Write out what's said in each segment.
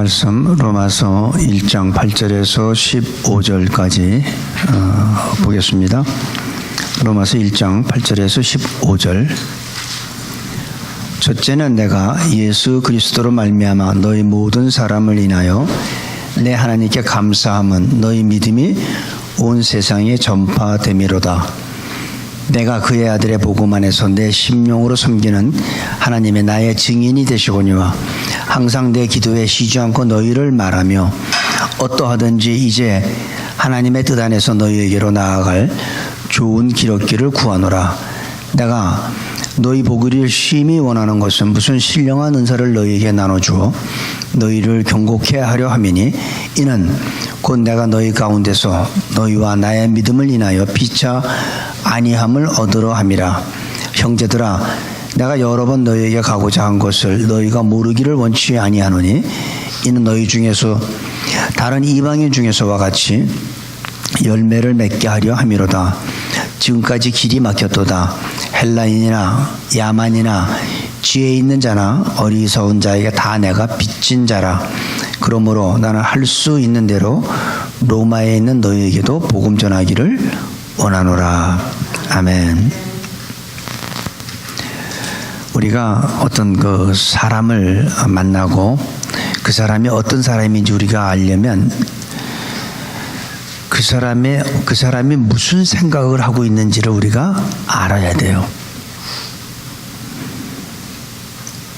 말씀 로마서 1장 8절에서 15절까지 보겠습니다. 로마서 1장 8절에서 15절. 첫째는 내가 예수 그리스도로 말미암아 너희 모든 사람을 인하여 내 하나님께 감사함은 너희 믿음이 온 세상에 전파됨이로다. 내가 그의 아들의 복음 안에서 내 심령으로 섬기는 하나님의 나의 증인이 되시거니와 항상 내 기도에 쉬지 않고 너희를 말하며 어떠하든지 이제 하나님의 뜻 안에서 너희에게로 나아갈 좋은 기록기를 구하노라. 내가 너희 보기를 심히 원하는 것은 무슨 신령한 은사를 너희에게 나눠주어 너희를 경고케 하려 함이니 이는 곧 내가 너희 가운데서 너희와 나의 믿음을 인하여 피차 아니함을 얻으러 함이라. 형제들아, 내가 여러 번 너희에게 가고자 한 것을 너희가 모르기를 원치 아니하노니 이는 너희 중에서 다른 이방인 중에서와 같이 열매를 맺게 하려 함이로다. 지금까지 길이 막혔도다. 헬라인이나 야만이나 지혜 있는 자나 어리석은 자에게 다 내가 빚진 자라. 그러므로 나는 할 수 있는 대로 로마에 있는 너희에게도 복음 전하기를 원하노라. 아멘. 우리가 어떤 그 사람을 만나고 그 사람이 어떤 사람인지 우리가 알려면 그 사람이 무슨 생각을 하고 있는지를 우리가 알아야 돼요.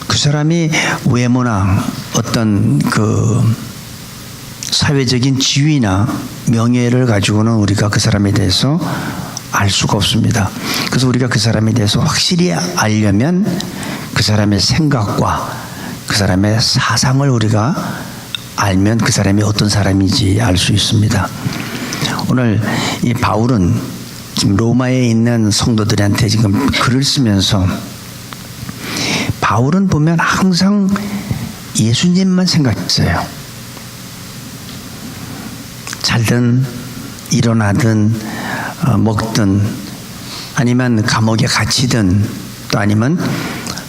그 사람이 외모나 어떤 그 사회적인 지위나 명예를 가지고는 우리가 그 사람에 대해서 알 수가 없습니다. 그래서 우리가 그 사람에 대해서 확실히 알려면 그 사람의 생각과 그 사람의 사상을 우리가 알면 그 사람이 어떤 사람인지 알 수 있습니다. 오늘 이 바울은 지금 로마에 있는 성도들한테 지금 글을 쓰면서 바울은 보면 항상 예수님만 생각했어요. 잘든 일어나든 먹든 아니면 감옥에 갇히든 또 아니면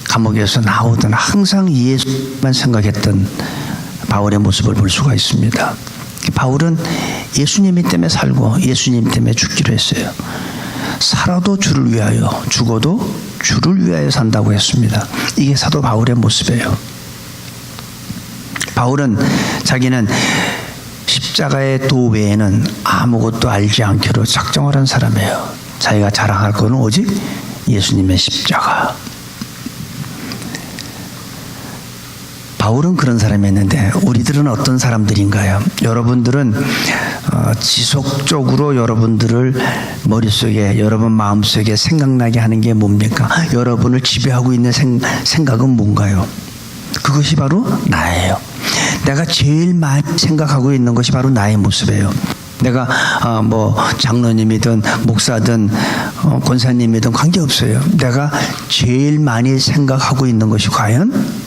감옥에서 나오든 항상 예수만 생각했던 바울의 모습을 볼 수가 있습니다. 바울은 예수님 때문에 살고 예수님 때문에 죽기로 했어요. 살아도 주를 위하여 죽어도 주를 위하여 산다고 했습니다. 이게 사도 바울의 모습이에요. 바울은 자기는 십자가의 도 외에는 아무것도 알지 않기로 작정을 한 사람이에요. 자기가 자랑할 것은 오직 예수님의 십자가. 바울은 그런 사람이었는데 우리들은 어떤 사람들인가요? 여러분들은 지속적으로 여러분들을 머릿속에 여러분 마음속에 생각나게 하는 게 뭡니까? 여러분을 지배하고 있는 생각은 뭔가요? 그것이 바로 나예요. 내가 제일 많이 생각하고 있는 것이 바로 나의 모습이에요. 내가 뭐 장로님이든 목사든 권사님이든 관계없어요. 내가 제일 많이 생각하고 있는 것이 과연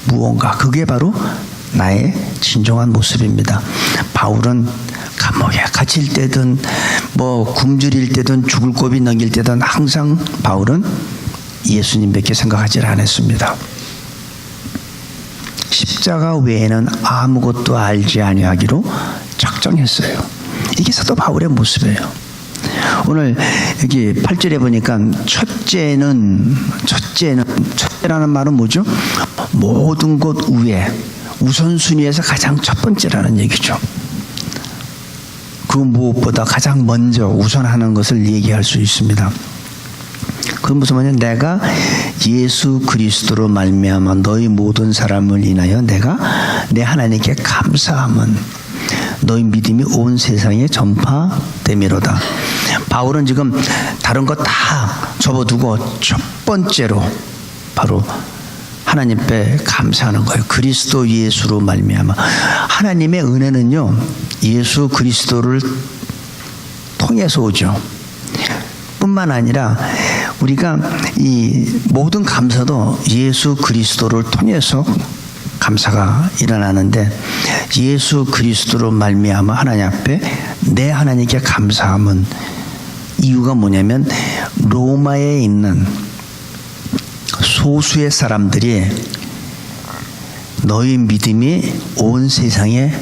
무언가, 그게 바로 나의 진정한 모습입니다. 바울은 감옥에 갇힐 때든 뭐 굶주릴 때든 죽을 고비 넘길 때든 항상 바울은 예수님밖에 생각하지 않았습니다. 십자가 외에는 아무것도 알지 아니하기로 작정했어요. 이게 사도 바울의 모습이에요. 오늘 여기 8절에 보니까 첫째라는 말은 뭐죠? 모든 것 위에 우선순위에서 가장 첫 번째라는 얘기죠. 그 무엇보다 가장 먼저 우선하는 것을 얘기할 수 있습니다. 그건 무슨 말이냐? 내가 예수 그리스도로 말미암아 너희 모든 사람을 인하여 내가 내 하나님께 감사함은 너희 믿음이 온 세상에 전파됨이로다. 바울은 지금 다른 거 다 접어두고 첫 번째로 바로 하나님께 감사하는 거예요. 그리스도 예수로 말미암아. 하나님의 은혜는요, 예수 그리스도를 통해서 오죠. 뿐만 아니라 우리가 이 모든 감사도 예수 그리스도를 통해서 감사가 일어나는데 예수 그리스도로 말미암아 하나님 앞에 내 하나님께 감사함은 이유가 뭐냐면 로마에 있는 소수의 사람들이 너희 믿음이 온 세상에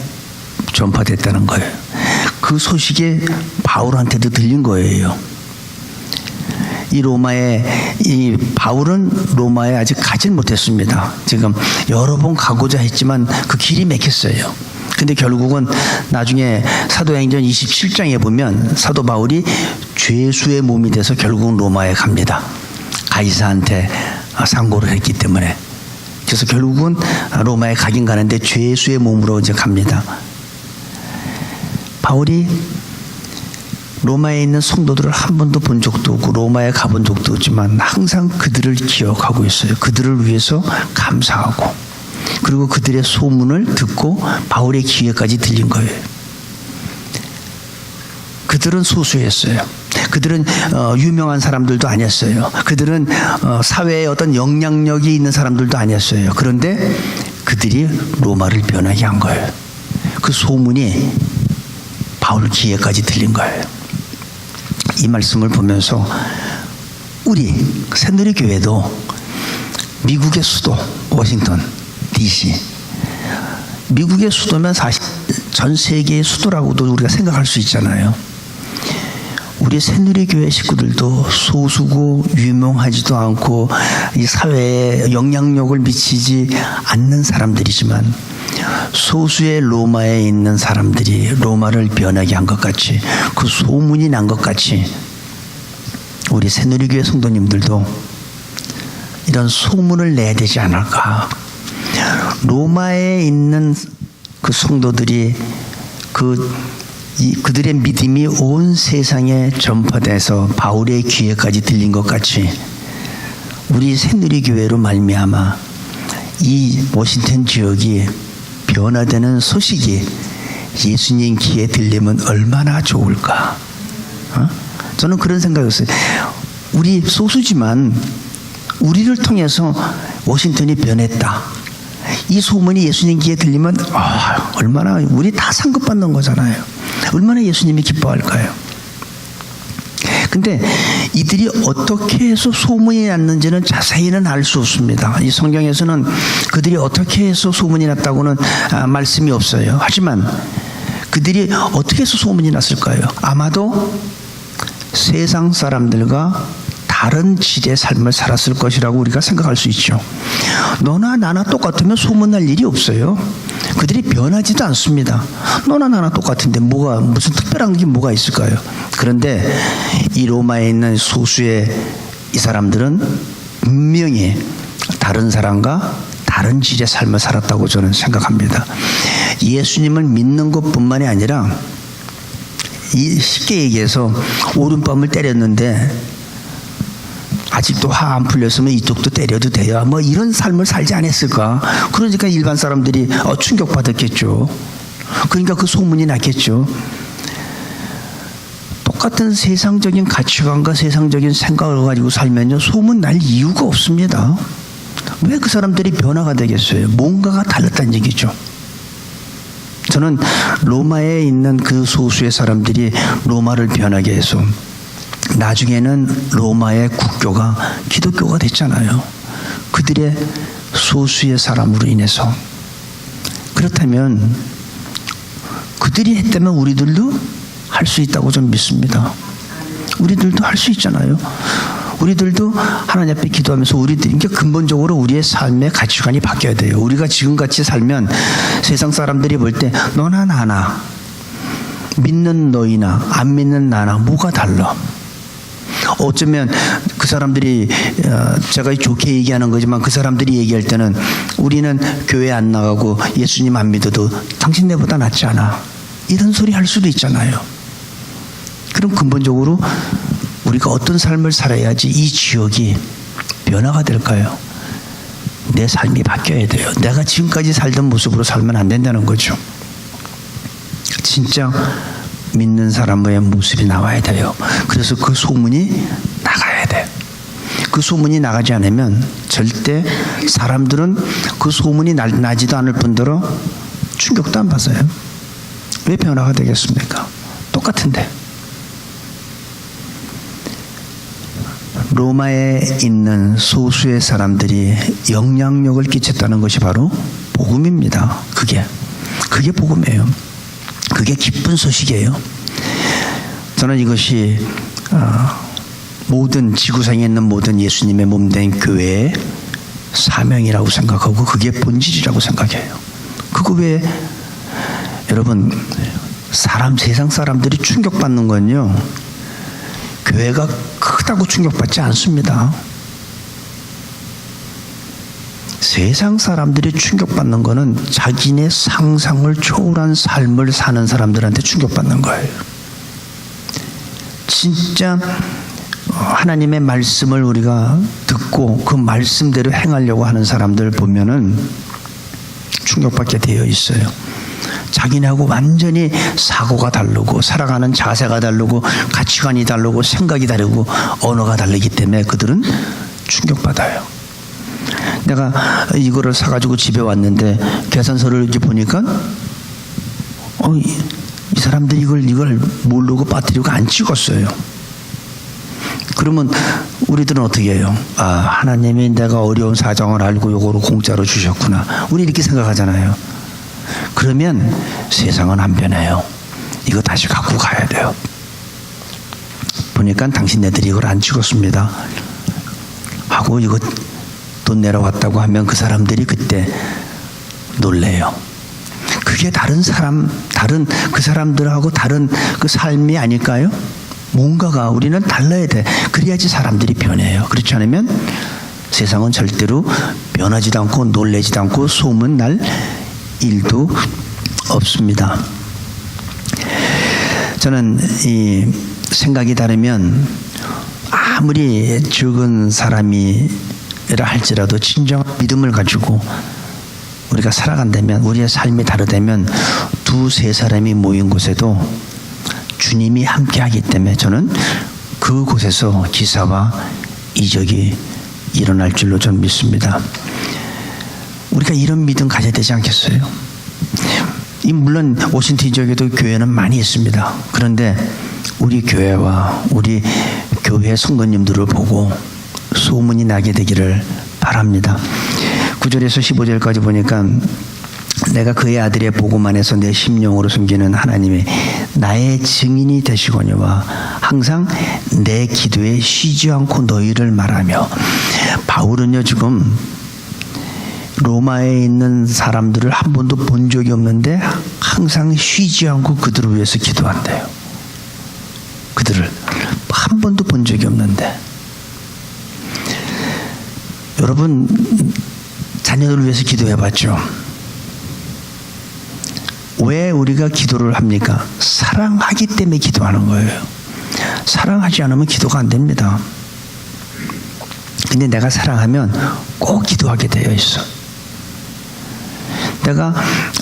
전파됐다는 거예요. 그 소식이 바울한테도 들린 거예요. 이 바울은 로마에 아직 가질 못했습니다. 지금 여러 번 가고자 했지만 그 길이 막혔어요. 근데 결국은 나중에 사도행전 27장에 보면 사도 바울이 죄수의 몸이 돼서 결국은 로마에 갑니다. 가이사한테 상고를 했기 때문에. 그래서 결국은 로마에 가긴 가는데 죄수의 몸으로 이제 갑니다. 바울이 로마에 있는 성도들을 한 번도 본 적도 없고 로마에 가본 적도 없지만 항상 그들을 기억하고 있어요. 그들을 위해서 감사하고, 그리고 그들의 소문을 듣고 바울의 귀에까지 들린 거예요. 그들은 소수였어요. 그들은 유명한 사람들도 아니었어요. 그들은 사회에 어떤 영향력이 있는 사람들도 아니었어요. 그런데 그들이 로마를 변하게 한 거예요. 그 소문이 바울 귀에까지 들린 거예요. 이 말씀을 보면서 우리 새누리교회도 미국의 수도 워싱턴 DC, 미국의 수도면 사실 전 세계의 수도라고도 우리가 생각할 수 있잖아요. 우리 새누리교회 식구들도 소수고 유명하지도 않고 이 사회에 영향력을 미치지 않는 사람들이지만 소수의 로마에 있는 사람들이 로마를 변하게 한 것 같이, 그 소문이 난 것 같이 우리 새누리교회 성도님들도 이런 소문을 내야 되지 않을까. 로마에 있는 그 성도들이 그들의 믿음이 온 세상에 전파돼서 바울의 귀에까지 들린 것 같이 우리 새누리교회로 말미암아 이 워싱턴 지역이 변화되는 소식이 예수님 귀에 들리면 얼마나 좋을까. 저는 그런 생각이었어요. 우리 소수지만 우리를 통해서 워싱턴이 변했다. 이 소문이 예수님 귀에 들리면 얼마나, 우리 다 상급받는 거잖아요. 얼마나 예수님이 기뻐할까요? 근데 이들이 어떻게 해서 소문이 났는지는 자세히는 알 수 없습니다. 이 성경에서는 그들이 어떻게 해서 소문이 났다고는 말씀이 없어요. 하지만 그들이 어떻게 해서 소문이 났을까요? 아마도 세상 사람들과 다른 질의 삶을 살았을 것이라고 우리가 생각할 수 있죠. 너나 나나 똑같으면 소문날 일이 없어요. 그들이 변하지도 않습니다. 너나 나나 똑같은데 무슨 특별한 게 뭐가 있을까요? 그런데 이 로마에 있는 소수의 이 사람들은 분명히 다른 사람과 다른 질의 삶을 살았다고 저는 생각합니다. 예수님을 믿는 것뿐만이 아니라 쉽게 얘기해서 오른밤을 때렸는데 아직도 화 안 풀렸으면 이쪽도 때려도 돼요. 이런 삶을 살지 않았을까. 그러니까 일반 사람들이 충격받았겠죠. 그러니까 그 소문이 났겠죠. 똑같은 세상적인 가치관과 세상적인 생각을 가지고 살면요, 소문 날 이유가 없습니다. 왜 그 사람들이 변화가 되겠어요? 뭔가가 달랐다는 얘기죠. 저는 로마에 있는 그 소수의 사람들이 로마를 변하게 해서 나중에는 로마의 국교가 기독교가 됐잖아요. 그들의 소수의 사람으로 인해서. 그렇다면 그들이 했다면 우리들도 할 수 있다고 좀 믿습니다. 우리들도 할 수 있잖아요. 우리들도 하나님 앞에 기도하면서 우리들이 근본적으로 우리의 삶의 가치관이 바뀌어야 돼요. 우리가 지금같이 살면 세상 사람들이 볼 때 너나 나나, 믿는 너희나 안 믿는 나나 뭐가 달라? 어쩌면 그 사람들이, 제가 좋게 얘기하는 거지만 그 사람들이 얘기할 때는 우리는 교회 안 나가고 예수님 안 믿어도 당신네보다 낫지 않아, 이런 소리 할 수도 있잖아요. 그럼 근본적으로 우리가 어떤 삶을 살아야지 이 지역이 변화가 될까요? 내 삶이 바뀌어야 돼요. 내가 지금까지 살던 모습으로 살면 안 된다는 거죠. 진짜 믿는 사람의 모습이 나와야 돼요. 그래서 그 소문이 나가야 돼. 그 소문이 나가지 않으면 절대 사람들은 그 소문이 나지도 않을 뿐더러 충격도 안 받아요. 왜 변화가 되겠습니까? 똑같은데. 로마에 있는 소수의 사람들이 영향력을 끼쳤다는 것이 바로 복음입니다. 그게 복음이에요. 그게 기쁜 소식이에요. 저는 이것이 모든 지구상에 있는 모든 예수님의 몸된 교회의 사명이라고 생각하고 그게 본질이라고 생각해요. 그거 왜 여러분 세상 사람들이 충격받는 건요, 교회가 크다고 충격받지 않습니다. 세상 사람들이 충격받는 거는 자기네 상상을 초월한 삶을 사는 사람들한테 충격받는 거예요. 진짜 하나님의 말씀을 우리가 듣고 그 말씀대로 행하려고 하는 사람들 보면은 충격받게 되어 있어요. 자기네하고 완전히 사고가 다르고 살아가는 자세가 다르고 가치관이 다르고 생각이 다르고 언어가 다르기 때문에 그들은 충격받아요. 내가 이거를 사가지고 집에 왔는데 계산서를 이렇게 보니까 이 사람들이 이걸 모르고 빠뜨리고 안 찍었어요. 그러면 우리들은 어떻게 해요? 하나님이 내가 어려운 사정을 알고 요거를 공짜로 주셨구나. 우리 이렇게 생각하잖아요. 그러면 세상은 안 변해요. 이거 다시 갖고 가야 돼요. 보니까 당신네들이 이걸 안 찍었습니다 하고 이거 돈 내려왔다고 하면 그 사람들이 그때 놀래요. 그게 다른 그 사람들하고 다른 그 삶이 아닐까요? 뭔가가 우리는 달라야 돼. 그래야지 사람들이 변해요. 그렇지 않으면 세상은 절대로 변하지도 않고 놀래지도 않고 소문 날 일도 없습니다. 저는 이 생각이 다르면 아무리 적은 사람이라 할지라도 진정한 믿음을 가지고 우리가 살아간다면, 우리의 삶이 다르다면 두세 사람이 모인 곳에도 주님이 함께하기 때문에 저는 그곳에서 기사와 이적이 일어날 줄로 저는 믿습니다. 우리가 이런 믿음 가져야 되지 않겠어요? 물론 워싱턴 지역에도 교회는 많이 있습니다. 그런데 우리 교회와 우리 교회 성도님들을 보고 소문이 나게 되기를 바랍니다. 9절에서 15절까지 보니까 내가 그의 아들의 복음 안에서 내 심령으로 숨기는 하나님이 나의 증인이 되시거니와 항상 내 기도에 쉬지 않고 너희를 말하며, 바울은요 지금 로마에 있는 사람들을 한 번도 본 적이 없는데 항상 쉬지 않고 그들을 위해서 기도한대요. 그들을 한 번도 본 적이 없는데. 여러분 자녀들을 위해서 기도해봤죠? 왜 우리가 기도를 합니까? 사랑하기 때문에 기도하는 거예요. 사랑하지 않으면 기도가 안 됩니다. 근데 내가 사랑하면 꼭 기도하게 되어 있어. 내가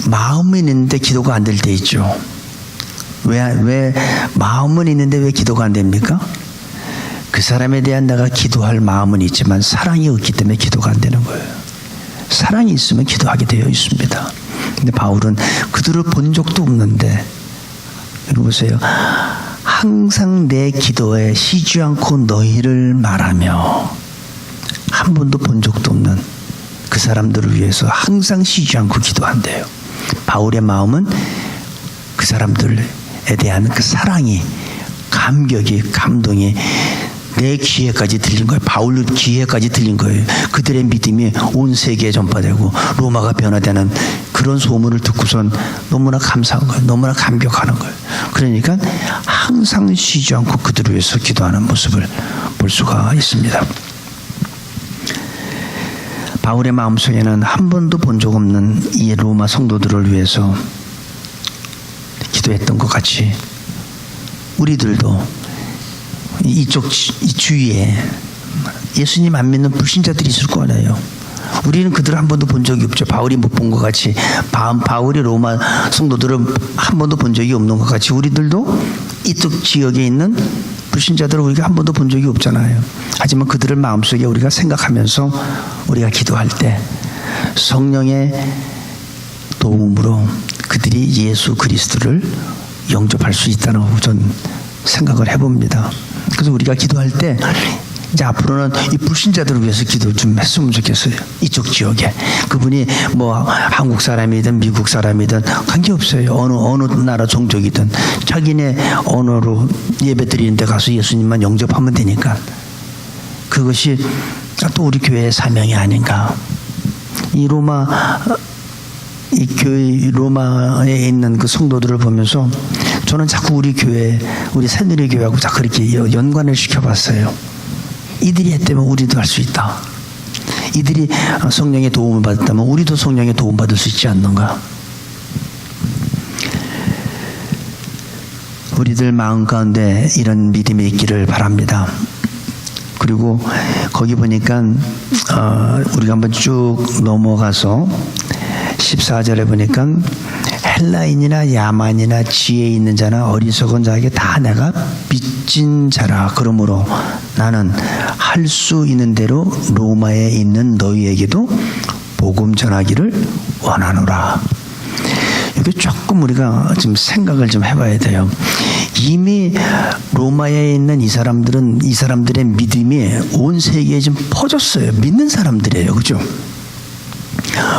마음은 있는데 기도가 안 될 때 있죠. 왜 마음은 있는데 왜 기도가 안 됩니까? 그 사람에 대한 내가 기도할 마음은 있지만 사랑이 없기 때문에 기도가 안 되는 거예요. 사랑이 있으면 기도하게 되어 있습니다. 근데 바울은 그들을 본 적도 없는데, 여기 보세요. 항상 내 기도에 쉬지 않고 너희를 말하며, 한 번도 본 적도 없는 그 사람들을 위해서 항상 쉬지 않고 기도한대요. 바울의 마음은 그 사람들에 대한 그 사랑이, 감격이, 감동이 내 귀에까지 들린 거예요. 바울 귀에까지 들린 거예요. 그들의 믿음이 온 세계에 전파되고 로마가 변화되는 그런 소문을 듣고선 너무나 감사한 거예요. 너무나 감격하는 거예요. 그러니까 항상 쉬지 않고 그들을 위해서 기도하는 모습을 볼 수가 있습니다. 바울의 마음속에는 한 번도 본 적 없는 이 로마 성도들을 위해서 기도했던 것 같이 우리들도 이쪽 주위에 예수님 안 믿는 불신자들이 있을 거예요. 우리는 그들을 한 번도 본 적이 없죠. 바울이 못 본 것 같이, 바울이 로마 성도들을 한 번도 본 적이 없는 것 같이 우리들도 이쪽 지역에 있는 불신자들을 우리가 한 번도 본 적이 없잖아요. 하지만 그들을 마음속에 우리가 생각하면서 우리가 기도할 때 성령의 도움으로 그들이 예수 그리스도를 영접할 수 있다는 전 생각을 해봅니다. 그래서 우리가 기도할 때 이제 앞으로는 이 불신자들을 위해서 기도 좀 했으면 좋겠어요. 이쪽 지역에. 그분이 뭐 한국 사람이든 미국 사람이든 관계없어요. 어느 나라 종족이든 자기네 언어로 예배 드리는 데 가서 예수님만 영접하면 되니까. 그것이 또 우리 교회의 사명이 아닌가. 이 교회 로마에 있는 그 성도들을 보면서 저는 자꾸 우리 교회, 우리 새누리 교회하고 자꾸 이렇게 연관을 시켜봤어요. 이들이 했다면 우리도 할 수 있다. 이들이 성령의 도움을 받았다면 우리도 성령의 도움 받을 수 있지 않는가. 우리들 마음 가운데 이런 믿음이 있기를 바랍니다. 그리고 거기 보니까 우리가 한번 쭉 넘어가서 14절에 보니까 헬라인이나 야만이나 지혜 있는 자나 어리석은 자에게 다 내가 빚진 자라. 그러므로 나는 할 수 있는 대로 로마에 있는 너희에게도 복음 전하기를 원하노라. 이게 조금 우리가 좀 생각을 좀 해봐야 돼요. 이미 로마에 있는 이 사람들의 믿음이 온 세계에 좀 퍼졌어요. 믿는 사람들이에요. 그죠?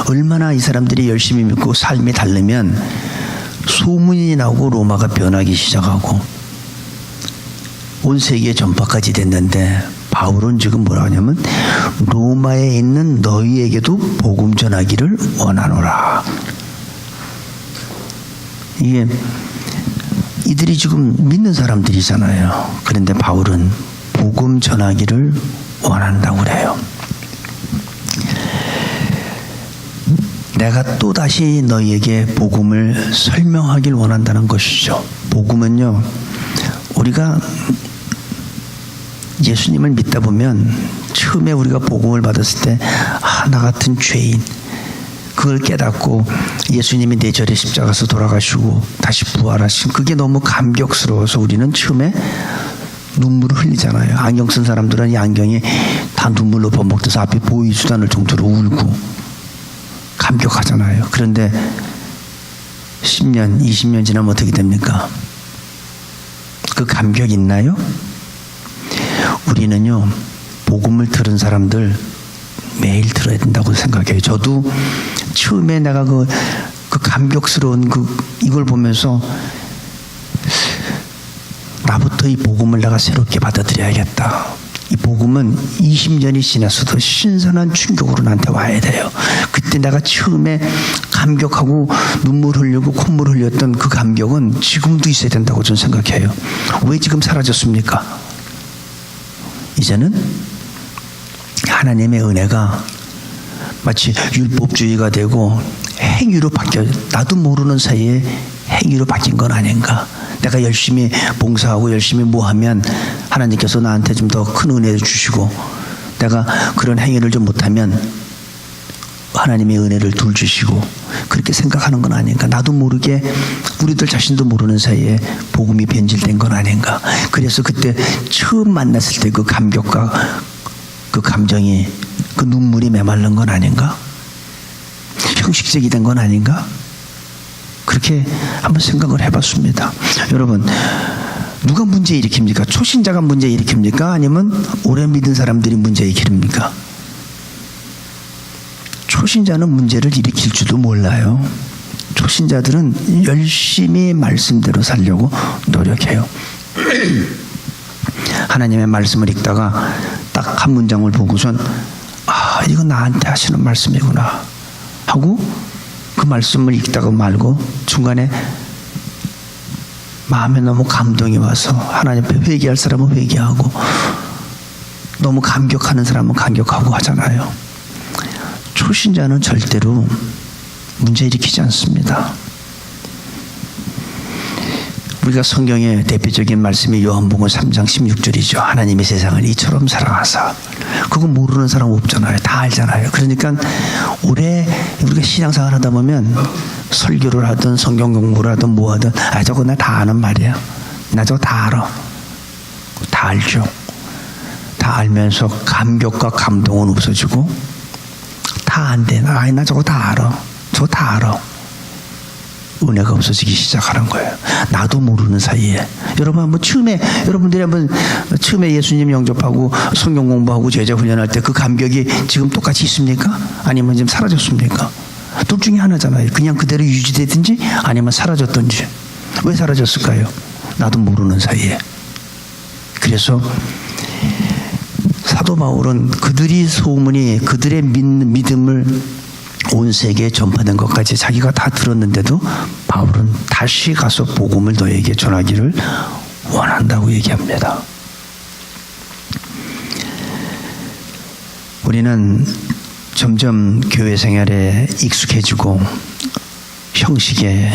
얼마나 이 사람들이 열심히 믿고 삶이 다르면 소문이 나고 로마가 변하기 시작하고 온 세계에 전파까지 됐는데 바울은 지금 뭐라 하냐면 로마에 있는 너희에게도 복음 전하기를 원하노라. 이게 이들이 지금 믿는 사람들이잖아요. 그런데 바울은 복음 전하기를 원한다고 그래요. 내가 또다시 너희에게 복음을 설명하길 원한다는 것이죠. 복음은요, 우리가 예수님을 믿다 보면 처음에 우리가 복음을 받았을 때 나 같은 죄인, 그걸 깨닫고 예수님이 내 죄를 십자가에서 돌아가시고 다시 부활하신, 그게 너무 감격스러워서 우리는 처음에 눈물을 흘리잖아요. 안경 쓴 사람들은 이 안경이 다 눈물로 범벅돼서 앞이 보이지도 않을 정도로 울고 감격하잖아요. 그런데 10년, 20년 지나면 어떻게 됩니까? 그 감격 있나요? 우리는요, 복음을 들은 사람들 매일 들어야 된다고 생각해요. 저도 처음에 내가 그 감격스러운 이걸 보면서 나부터 이 복음을 내가 새롭게 받아들여야겠다. 이 복음은 20년이 지났어도 신선한 충격으로 나한테 와야 돼요. 그때 내가 처음에 감격하고 눈물 흘리고 콧물 흘렸던 그 감격은 지금도 있어야 된다고 저는 생각해요. 왜 지금 사라졌습니까? 이제는 하나님의 은혜가 마치 율법주의가 되고 행위로 바뀌어, 나도 모르는 사이에 행위로 바뀐 건 아닌가. 내가 열심히 봉사하고 열심히 뭐하면 하나님께서 나한테 좀 더 큰 은혜를 주시고, 내가 그런 행위를 좀 못하면 하나님의 은혜를 둘 주시고, 그렇게 생각하는 건 아닌가. 나도 모르게 우리들 자신도 모르는 사이에 복음이 변질된 건 아닌가. 그래서 그때 처음 만났을 때 그 감격과 그 감정이, 그 눈물이 메마른 건 아닌가. 형식적이 된 건 아닌가. 그렇게 한번 생각을 해봤습니다. 여러분, 누가 문제 일으킵니까? 초신자가 문제 일으킵니까? 아니면 오래 믿은 사람들이 문제 일으킵니까? 초신자는 문제를 일으킬 줄도 몰라요. 초신자들은 열심히 말씀대로 살려고 노력해요. 하나님의 말씀을 읽다가 딱 한 문장을 보고선 이거 나한테 하시는 말씀이구나 하고 그 말씀을 읽다가 말고 중간에 마음에 너무 감동이 와서 하나님 앞에 회개할 사람은 회개하고 너무 감격하는 사람은 감격하고 하잖아요. 초신자는 절대로 문제 일으키지 않습니다. 우리가 성경의 대표적인 말씀이 요한복음 3장 16절이죠. 하나님이 세상을 이처럼 사랑하사. 그거 모르는 사람 없잖아요. 다 알잖아요. 그러니까 오래 우리가 신앙생활 하다 보면 설교를 하든 성경 공부를 하든 뭐 하든 저거 나 다 아는 말이야. 나 저거 다 알아. 다 알죠. 다 알면서 감격과 감동은 없어지고 다 안 돼. 나 저거 다 알아. 저거 다 알아. 은혜가 없어지기 시작하는 거예요. 나도 모르는 사이에. 여러분 한번 여러분들이 한번 처음에 예수님 영접하고 성경 공부하고 제자 훈련할 때 그 감격이 지금 똑같이 있습니까? 아니면 지금 사라졌습니까? 둘 중에 하나잖아요. 그냥 그대로 유지되든지 아니면 사라졌든지. 왜 사라졌을까요? 나도 모르는 사이에. 그래서 사도 바울은 그들이 소문이 그들의 믿음을 온 세계에 전파된 것까지 자기가 다 들었는데도 바울은 다시 가서 복음을 너에게 전하기를 원한다고 얘기합니다. 우리는 점점 교회 생활에 익숙해지고 형식에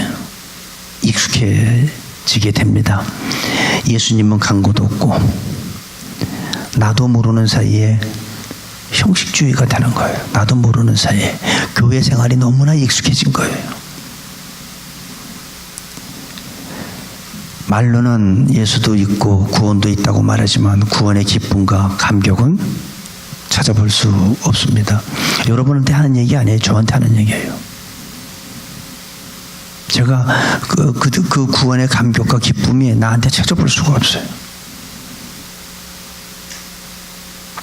익숙해지게 됩니다. 예수님은 간 곳 없고 나도 모르는 사이에 형식주의가 되는 거예요. 나도 모르는 사이에 교회 생활이 너무나 익숙해진 거예요. 말로는 예수도 있고 구원도 있다고 말하지만 구원의 기쁨과 감격은 찾아볼 수 없습니다. 여러분한테 하는 얘기 아니에요. 저한테 하는 얘기예요. 제가 그 구원의 감격과 기쁨이 나한테 찾아볼 수가 없어요.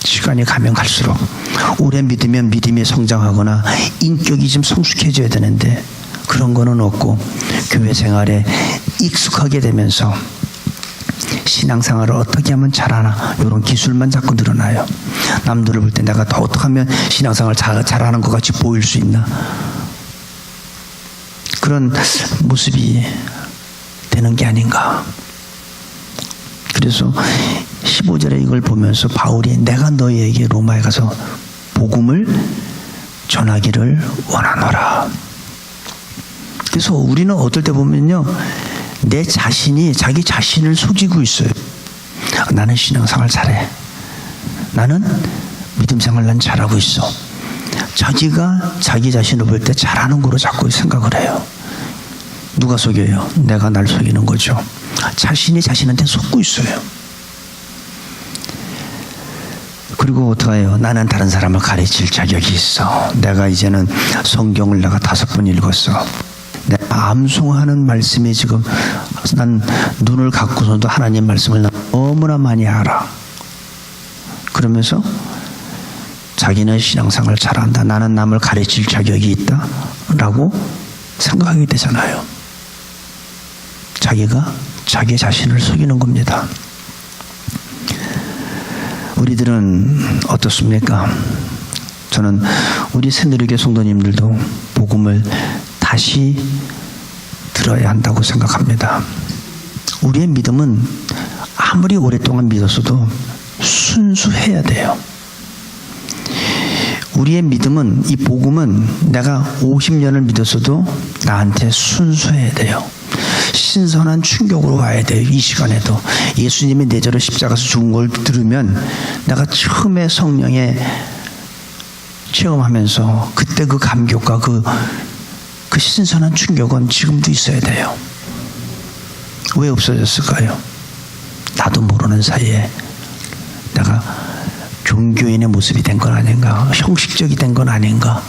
시간이 가면 갈수록 오래 믿으면 믿음이 성장하거나 인격이 좀 성숙해져야 되는데 그런 거는 없고 교회 생활에 익숙하게 되면서 신앙생활을 어떻게 하면 잘하나 이런 기술만 자꾸 늘어나요. 남들을 볼 때 내가 더 어떻게 하면 신앙생활을 잘하는 것 같이 보일 수 있나 그런 모습이 되는 게 아닌가. 그래서 15절에 이걸 보면서 바울이 내가 너희에게 로마에 가서 복음을 전하기를 원하노라. 그래서 우리는 어떨 때 보면요, 내 자신이 자기 자신을 속이고 있어요. 나는 신앙생활 잘해. 나는 믿음생활 난 잘하고 있어. 자기가 자기 자신을 볼 때 잘하는 거로 자꾸 생각을 해요. 누가 속여요? 내가 날 속이는 거죠. 자신이 자신한테 속고 있어요. 그리고 어떡해요? 나는 다른 사람을 가르칠 자격이 있어. 내가 이제는 성경을 내가 5번 읽었어. 내가 암송하는 말씀이 지금 난 눈을 감고서도 하나님 말씀을 너무나 많이 알아. 그러면서 자기는 신앙생활을 잘한다. 나는 남을 가르칠 자격이 있다. 라고 생각하게 되잖아요. 자기가 자기 자신을 속이는 겁니다. 우리들은 어떻습니까? 저는 우리 새누리교 성도님들도 복음을 다시 들어야 한다고 생각합니다. 우리의 믿음은 아무리 오랫동안 믿었어도 순수해야 돼요. 우리의 믿음은, 이 복음은 내가 50년을 믿었어도 나한테 순수해야 돼요. 신선한 충격으로 와야 돼요. 이 시간에도 예수님이 내저로 십자가에서 죽은 걸 들으면 내가 처음에 성령에 체험하면서 그때 그 감격과 그 신선한 충격은 지금도 있어야 돼요. 왜 없어졌을까요? 나도 모르는 사이에 내가 종교인의 모습이 된 건 아닌가, 형식적이 된 건 아닌가.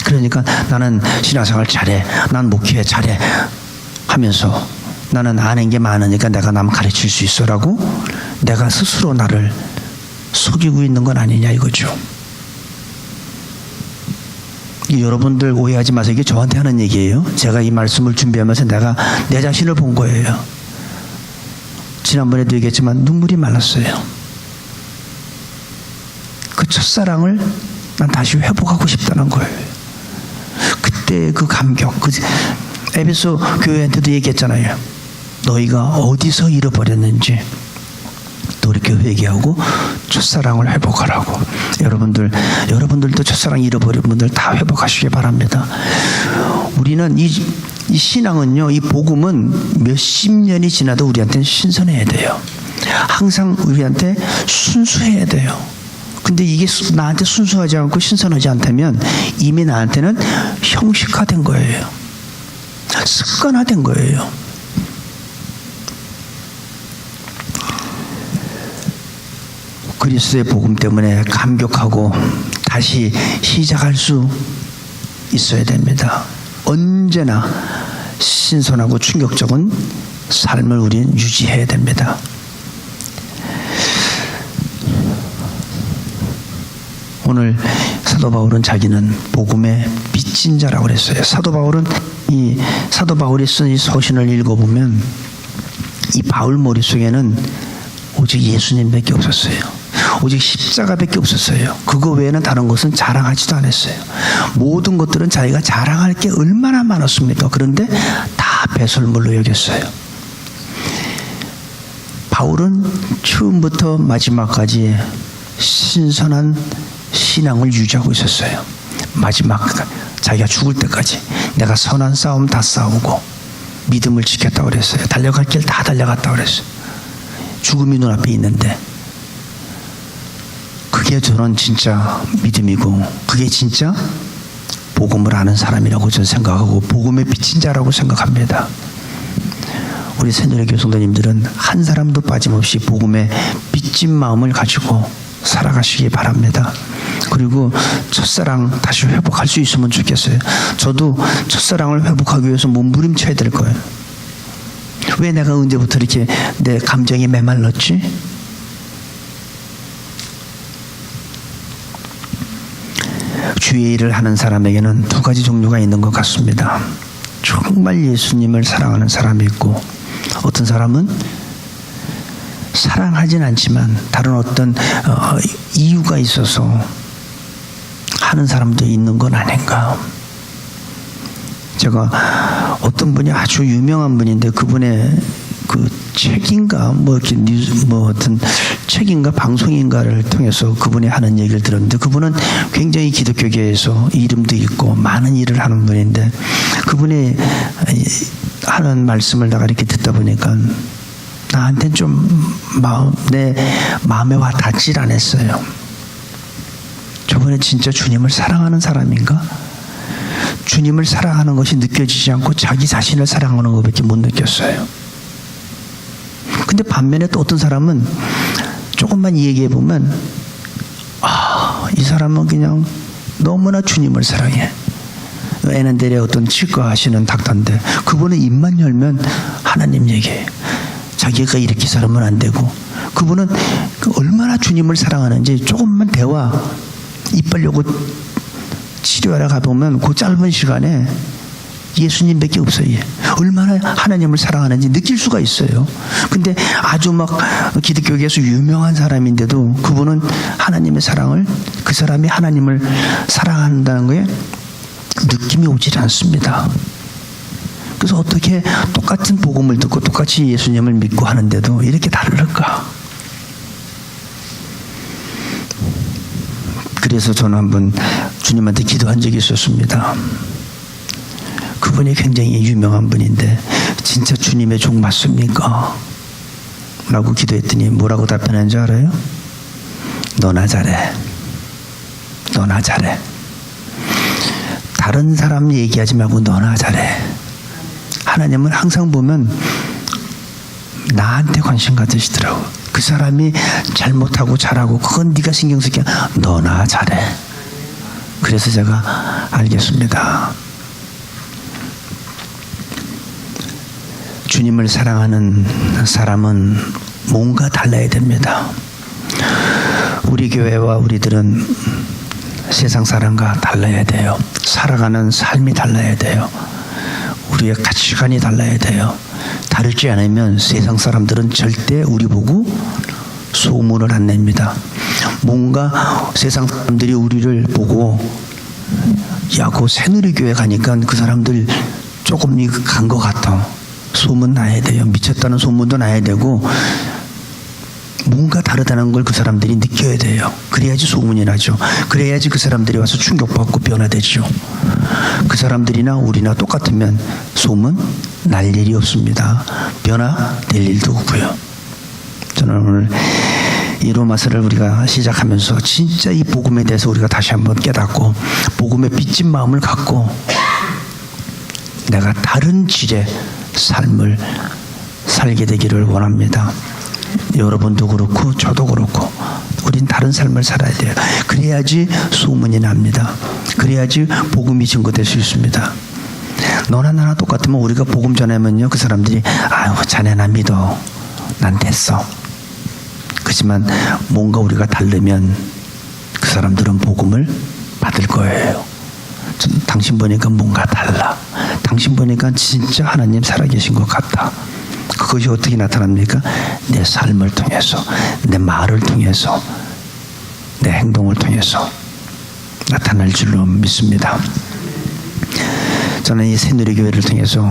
그러니까 나는 신앙생활 잘해, 난 목회 잘해 하면서 나는 아는 게 많으니까 내가 남 가르칠 수 있어 라고 내가 스스로 나를 속이고 있는 건 아니냐 이거죠. 여러분들 오해하지 마세요. 이게 저한테 하는 얘기예요. 제가 이 말씀을 준비하면서 내가 내 자신을 본 거예요. 지난번에도 얘기했지만 눈물이 말랐어요. 그 첫사랑을 난 다시 회복하고 싶다는 거예요. 그때 그 감격, 에베소 교회한테도 얘기했잖아요. 너희가 어디서 잃어버렸는지 돌이켜 회개하고 첫사랑을 회복하라고. 여러분들도 첫사랑 잃어버린 분들 다 회복하시기 바랍니다. 우리는 이 신앙은요, 이 복음은 몇십 년이 지나도 우리한테는 신선해야 돼요. 항상 우리한테 순수해야 돼요. 근데 이게 나한테 순수하지 않고 신선하지 않다면 이미 나한테는 형식화된 거예요. 습관화된 거예요. 그리스도의 복음 때문에 감격하고 다시 시작할 수 있어야 됩니다. 언제나 신선하고 충격적인 삶을 우리는 유지해야 됩니다. 오늘 사도 바울은 자기는 복음의 빚진 자라고 그랬어요. 사도 바울이 쓴 이 서신을 읽어보면 이 바울 머릿속에는 오직 예수님밖에 없었어요. 오직 십자가밖에 없었어요. 그거 외에는 다른 것은 자랑하지도 않았어요. 모든 것들은 자기가 자랑할 게 얼마나 많았습니까? 그런데 다 배설물로 여겼어요. 바울은 처음부터 마지막까지 신선한 신앙을 유지하고 있었어요. 마지막 자기가 죽을 때까지 내가 선한 싸움 다 싸우고 믿음을 지켰다고 그랬어요. 달려갈 길 다 달려갔다고 그랬어요. 죽음이 눈앞에 있는데 그게 저는 진짜 믿음이고 그게 진짜 복음을 아는 사람이라고 저는 생각하고 복음의 빚진 자라고 생각합니다. 우리 새누리교회 성도님들은 한 사람도 빠짐없이 복음의 빚진 마음을 가지고 살아가시기 바랍니다. 그리고 첫사랑 다시 회복할 수 있으면 좋겠어요. 저도 첫사랑을 회복하기 위해서 몸부림쳐야 될 거예요. 왜 내가 언제부터 이렇게 내 감정이 메말랐지? 주의 일을 하는 사람에게는 두 가지 종류가 있는 것 같습니다. 정말 예수님을 사랑하는 사람이 있고 어떤 사람은 사랑하진 않지만 다른 어떤 이유가 있어서 하는 사람도 있는 건 아닌가. 제가 어떤 분이 아주 유명한 분인데 그분의 그 책인가 어떤 책인가 방송인가를 통해서 그분이 하는 얘기를 들었는데 그분은 굉장히 기독교계에서 이름도 있고 많은 일을 하는 분인데 그분이 하는 말씀을 내가 이렇게 듣다 보니까 나한테는 좀 내 마음에 와 닿질 않았어요. 저분은 진짜 주님을 사랑하는 사람인가? 주님을 사랑하는 것이 느껴지지 않고 자기 자신을 사랑하는 것밖에 못 느꼈어요. 근데 반면에 또 어떤 사람은 조금만 얘기해 보면 이 사람은 그냥 너무나 주님을 사랑해. 애는데레 어떤 치과 하시는 닥터인데 그분은 입만 열면 하나님 얘기해요. 자기가 이렇게 살면 안 되고 그분은 얼마나 주님을 사랑하는지 조금만 대화 입 벌려고 치료하러 가보면 그 짧은 시간에 예수님밖에 없어요. 얼마나 하나님을 사랑하는지 느낄 수가 있어요. 근데 아주 막 기독교계에서 유명한 사람인데도 그분은 하나님의 사랑을 그 사람이 하나님을 사랑한다는 거에 느낌이 오질 않습니다. 그래서 어떻게 똑같은 복음을 듣고 똑같이 예수님을 믿고 하는데도 이렇게 다를까? 그래서 저는 한번 주님한테 기도한 적이 있었습니다. 그분이 굉장히 유명한 분인데 진짜 주님의 종 맞습니까? 라고 기도했더니 뭐라고 답변한 줄 알아요? 너나 잘해. 너나 잘해. 다른 사람 얘기하지 말고 너나 잘해. 하나님은 항상 보면 나한테 관심 가지시더라고. 그 사람이 잘못하고 잘하고 그건 네가 신경 쓰게 너나 잘해. 그래서 제가 알겠습니다. 주님을 사랑하는 사람은 뭔가 달라야 됩니다. 우리 교회와 우리들은 세상 사람과 달라야 돼요. 살아가는 삶이 달라야 돼요. 우리의 가치관이 달라야 돼요. 다르지 않으면 세상 사람들은 절대 우리 보고 소문을 안 냅니다. 뭔가 세상 사람들이 우리를 보고 야, 그 새누리교회 가니까 그 사람들 조금 간 것 같아. 소문 나야 돼요. 미쳤다는 소문도 나야 되고 뭔가 다르다는 걸 그 사람들이 느껴야 돼요. 그래야지 소문이 나죠. 그래야지 그 사람들이 와서 충격받고 변화되죠. 그 사람들이나 우리나 똑같으면 소문 날 일이 없습니다. 변화될 일도 없고요. 저는 오늘 이 로마서를 우리가 시작하면서 진짜 이 복음에 대해서 우리가 다시 한번 깨닫고 복음의 빚진 마음을 갖고 내가 다른 질의 삶을 살게 되기를 원합니다. 여러분도 그렇고 저도 그렇고 우린 다른 삶을 살아야 돼요. 그래야지 소문이 납니다. 그래야지 복음이 증거될 수 있습니다. 너나 나나 똑같으면 우리가 복음 전하면요, 그 사람들이 아유 자네나 믿어, 난 됐어. 그렇지만 뭔가 우리가 다르면 그 사람들은 복음을 받을 거예요. 당신 보니까 뭔가 달라. 당신 보니까 진짜 하나님 살아계신 것 같다. 그것이 어떻게 나타납니까? 내 삶을 통해서, 내 말을 통해서, 내 행동을 통해서 나타날 줄로 믿습니다. 저는 이 새누리교회를 통해서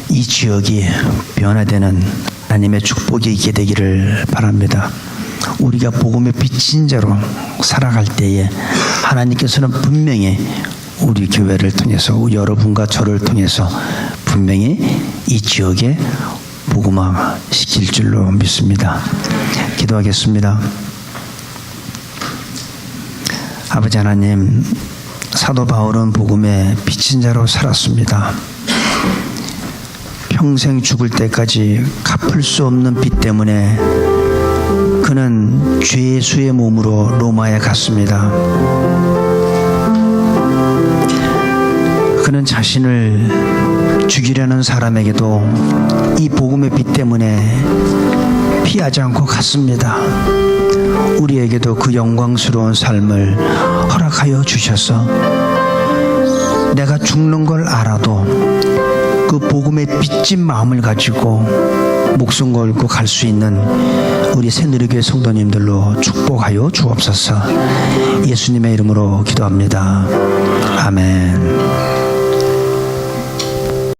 이 지역이 변화되는 하나님의 축복이 있게 되기를 바랍니다. 우리가 복음의 빛인 자로 살아갈 때에 하나님께서는 분명히 우리 교회를 통해서, 여러분과 저를 통해서 분명히 이 지역에 복음화 시킬 줄로 믿습니다. 기도하겠습니다. 아버지 하나님, 사도 바울은 복음의 빛인 자로 살았습니다. 평생 죽을 때까지 갚을 수 없는 빚 때문에 그는 죄수의 몸으로 로마에 갔습니다. 그는 자신을 죽이려는 사람에게도 이 복음의 빛 때문에 피하지 않고 갔습니다. 우리에게도 그 영광스러운 삶을 허락하여 주셔서 내가 죽는 걸 알아도 그 복음의 빚진 마음을 가지고 목숨 걸고 갈 수 있는 우리 새누리교회 성도님들로 축복하여 주옵소서. 예수님의 이름으로 기도합니다. 아멘.